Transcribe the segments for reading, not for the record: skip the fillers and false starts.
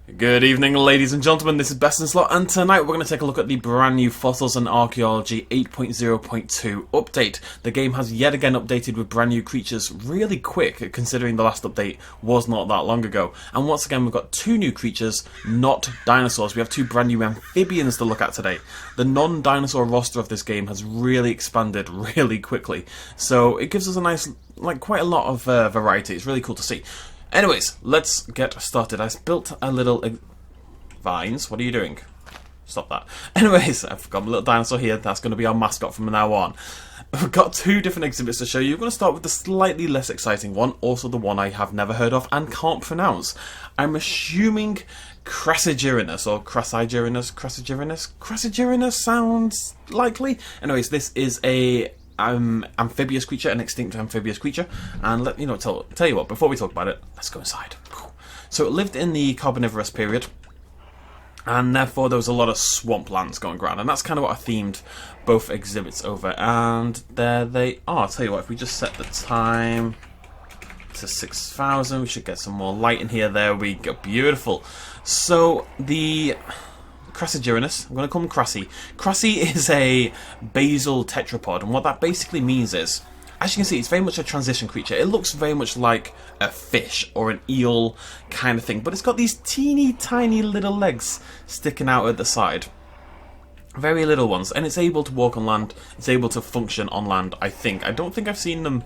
Good evening, ladies and gentlemen, this is Best in Slot, and tonight we're going to take a look at the brand new Fossils and Archaeology 8.0.2 update. The game has yet again updated with brand new creatures really quick, considering the last update was not that long ago. And once again, we've got two new creatures, not dinosaurs. We have two brand new amphibians to look at today. The non-dinosaur roster of this game has really expanded really quickly, so it gives us a nice, quite a lot of variety. It's really cool to see. Anyways, let's get started. I built a little... Vines, what are you doing? Stop that. Anyways, I've got a little dinosaur here. That's going to be our mascot from now on. We've got two different exhibits to show you. We're going to start with the slightly less exciting one, also the one I have never heard of and can't pronounce. I'm assuming Crassigyrinus or Crassigyrinus sounds likely. Anyways, this is a amphibious creature, an extinct amphibious creature, and tell you what, before we talk about it, let's go inside. So it lived in the Carboniferous period, and therefore there was a lot of swamplands going around, and that's kind of what I themed both exhibits over. And there they are. I'll tell you what, if we just set the time to 6,000, we should get some more light in here. There we go, beautiful. So the Crassigyrinus, I'm going to call him Crassi. Crassi is a basal tetrapod, and what that basically means is, as you can see, it's very much a transition creature. It looks very much like a fish or an eel kind of thing, but it's got these teeny tiny little legs sticking out at the side. Very little ones, and it's able to walk on land. It's able to function on land, I think. I don't think I've seen them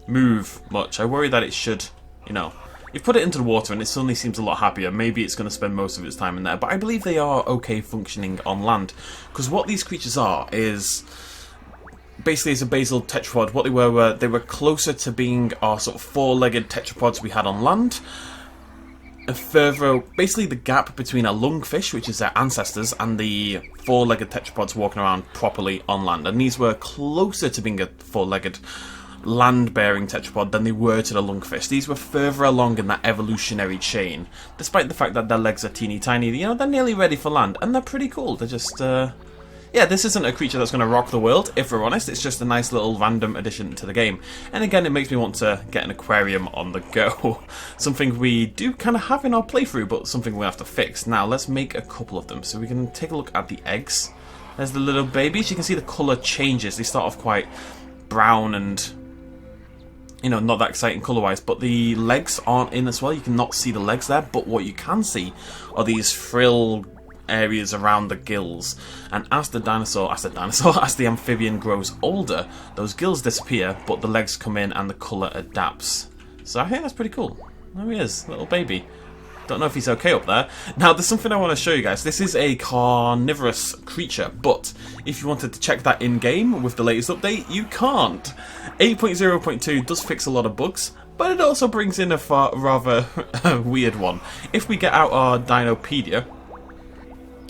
move much. I worry that it should, you put it into the water and it suddenly seems a lot happier. Maybe it's going to spend most of its time in there, but I believe they are okay functioning on land. Because what these creatures are is basically it's a basal tetrapod. What they were closer to being our sort of four-legged tetrapods we had on land. And further, basically the gap between a lungfish, which is their ancestors, and the four-legged tetrapods walking around properly on land. And these were closer to being a four-legged land-bearing tetrapod than they were to the lungfish. These were further along in that evolutionary chain, despite the fact that their legs are teeny tiny. They're nearly ready for land, and they're pretty cool. They're just, yeah, this isn't a creature that's going to rock the world, if we're honest. It's just a nice little random addition to the game. And again, it makes me want to get an aquarium on the go. Something we do kind of have in our playthrough, but something we have to fix. Now, let's make a couple of them. So we can take a look at the eggs. There's the little babies. You can see the colour changes. They start off quite brown and, not that exciting colour-wise, but the legs aren't in as well. You cannot see the legs there, but what you can see are these frill areas around the gills. And as the amphibian grows older, those gills disappear, but the legs come in and the colour adapts. So I think that's pretty cool. There he is, little baby. Don't know if he's okay up there. Now, there's something I want to show you guys. This is a carnivorous creature, but if you wanted to check that in-game with the latest update, you can't. 8.0.2 does fix a lot of bugs, but it also brings in a rather weird one. If we get out our Dinopedia,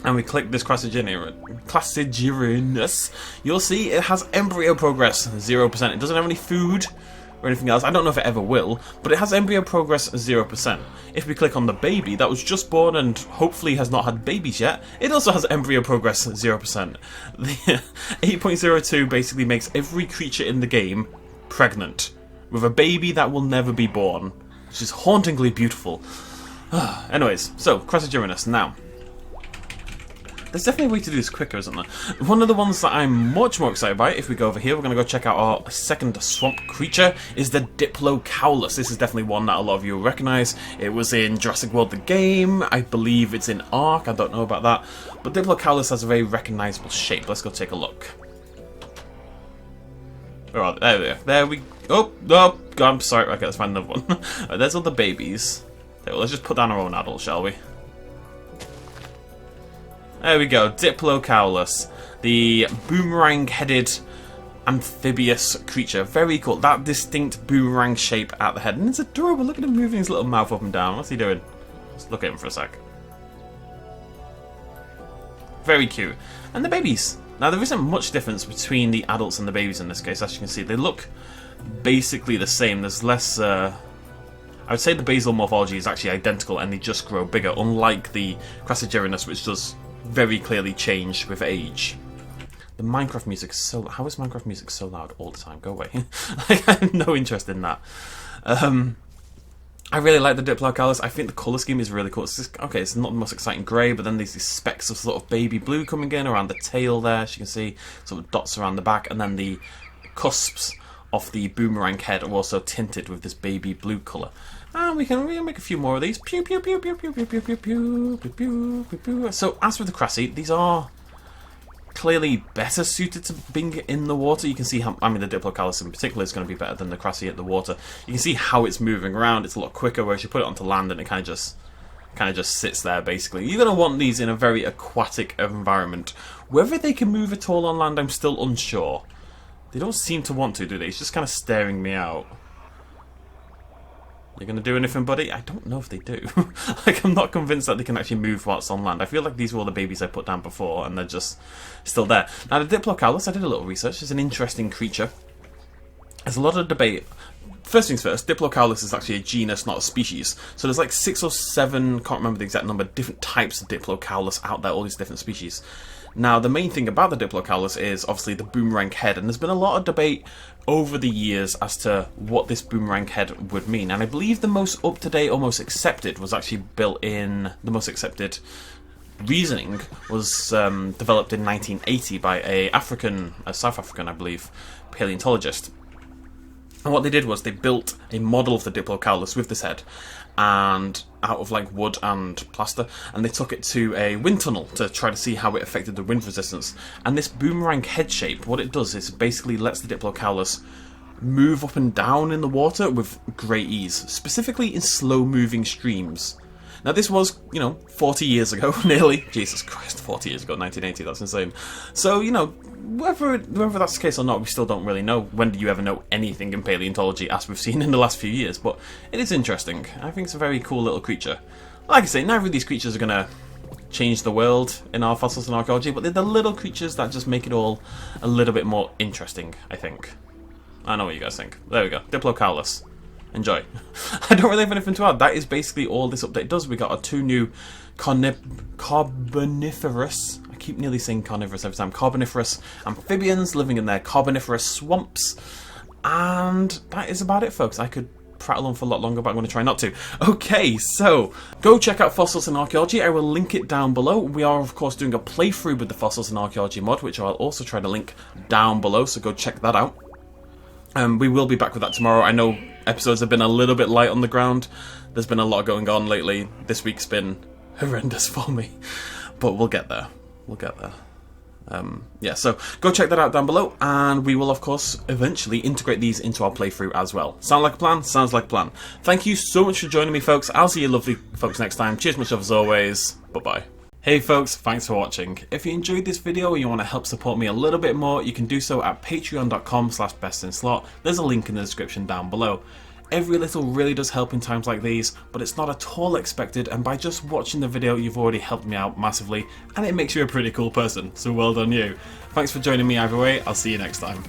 and we click this Crassigyrinus, you'll see it has embryo progress 0%. It doesn't have any food or anything else. I don't know if it ever will, but it has embryo progress 0%. If we click on the baby that was just born and hopefully has not had babies yet, it also has embryo progress 0%. The 8.02 basically makes every creature in the game pregnant, with a baby that will never be born, which is hauntingly beautiful. Anyways, so Crassigyrinus now. There's definitely a way to do this quicker, isn't there? One of the ones that I'm much more excited about, if we go over here, we're going to go check out our second swamp creature, is the Diplocaulus. This is definitely one that a lot of you will recognise. It was in Jurassic World the game. I believe it's in Ark. I don't know about that. But Diplocaulus has a very recognisable shape. Let's go take a look. Where are they? There we go. Oh, God, I'm sorry. Okay, let's find another one. Right, there's all the babies. Okay, well, let's just put down our own adult, shall we? There we go, Diplocaulus, the boomerang-headed amphibious creature. Very cool. That distinct boomerang shape at the head. And it's adorable. Look at him moving his little mouth up and down. What's he doing? Let's look at him for a sec. Very cute. And the babies. Now, there isn't much difference between the adults and the babies in this case. As you can see, they look basically the same. There's less... I would say the basal morphology is actually identical and they just grow bigger, unlike the Crassigyrinus, which does very clearly change with age. The Minecraft music is so... How is Minecraft music so loud all the time? Go away. I have no interest in that. I really like the Diplocaulus. I think the colour scheme is really cool. It's just, okay, it's not the most exciting grey, but then there's these specks of sort of baby blue coming in around the tail there, as you can see, sort of dots around the back, and then the cusps of the boomerang head are also tinted with this baby blue colour. And we can make a few more of these. Pew, pew, pew, pew, pew, pew, pew, pew, pew, pew, pew, pew, pew. So, as with the Crassi, these are clearly better suited to being in the water. You can see how, I mean, the Diplocaulus in particular is going to be better than the Crassi at the water. You can see how it's moving around. It's a lot quicker, whereas you put it onto land and it kind of just sits there, basically. You're going to want these in a very aquatic environment. Whether they can move at all on land, I'm still unsure. They don't seem to want to, do they? It's just kind of staring me out. You're going to do anything, buddy? I don't know if they do. Like, I'm not convinced that they can actually move whilst on land. I feel like these were all the babies I put down before, and they're just still there. Now, the Diplocaulus, I did a little research. It's an interesting creature. There's a lot of debate. First things first, Diplocaulus is actually a genus, not a species. So there's like 6 or 7, can't remember the exact number, different types of Diplocaulus out there, all these different species. Now, the main thing about the Diplocaulus is obviously the boomerang head, and there's been a lot of debate over the years as to what this boomerang head would mean. And I believe the most up-to-date or most accepted was actually built in, the most accepted reasoning was developed in 1980 by a South African, I believe, paleontologist. And what they did was they built a model of the Diplocaulus with this head, and out of like wood and plaster, and they took it to a wind tunnel to try to see how it affected the wind resistance. And this boomerang head shape, what it does is it basically lets the Diplocaulus move up and down in the water with great ease, specifically in slow moving streams. Now this was, 40 years ago, nearly. Jesus Christ, 40 years ago, 1980, that's insane. So, whether that's the case or not, we still don't really know. When do you ever know anything in paleontology, as we've seen in the last few years? But it is interesting. I think it's a very cool little creature. Like I say, neither of these creatures are going to change the world in our fossils and archaeology, but they're the little creatures that just make it all a little bit more interesting, I think. I know what you guys think. There we go. Diplocaulus. Enjoy. I don't really have anything to add. That is basically all this update does. We got our 2 new carboniferous, I keep nearly saying carnivorous every time, carboniferous amphibians living in their carboniferous swamps. And that is about it, folks. I could prattle on for a lot longer, but I'm going to try not to. Okay, so go check out Fossils and Archaeology. I will link it down below. We are, of course, doing a playthrough with the Fossils and Archaeology mod, which I'll also try to link down below, so go check that out. We will be back with that tomorrow. I know episodes have been a little bit light on the ground. There's been a lot going on lately. This week's been horrendous for me. But we'll get there. We'll get there. Yeah, so go check that out down below. And we will, of course, eventually integrate these into our playthrough as well. Sound like a plan? Sounds like a plan. Thank you so much for joining me, folks. I'll see you lovely folks next time. Cheers much love as always. Bye-bye. Hey folks, thanks for watching. If you enjoyed this video and you want to help support me a little bit more, you can do so at patreon.com/bestinslot. There's a link in the description down below. Every little really does help in times like these, but it's not at all expected, and by just watching the video you've already helped me out massively, and it makes you a pretty cool person, so well done you. Thanks for joining me either way, I'll see you next time.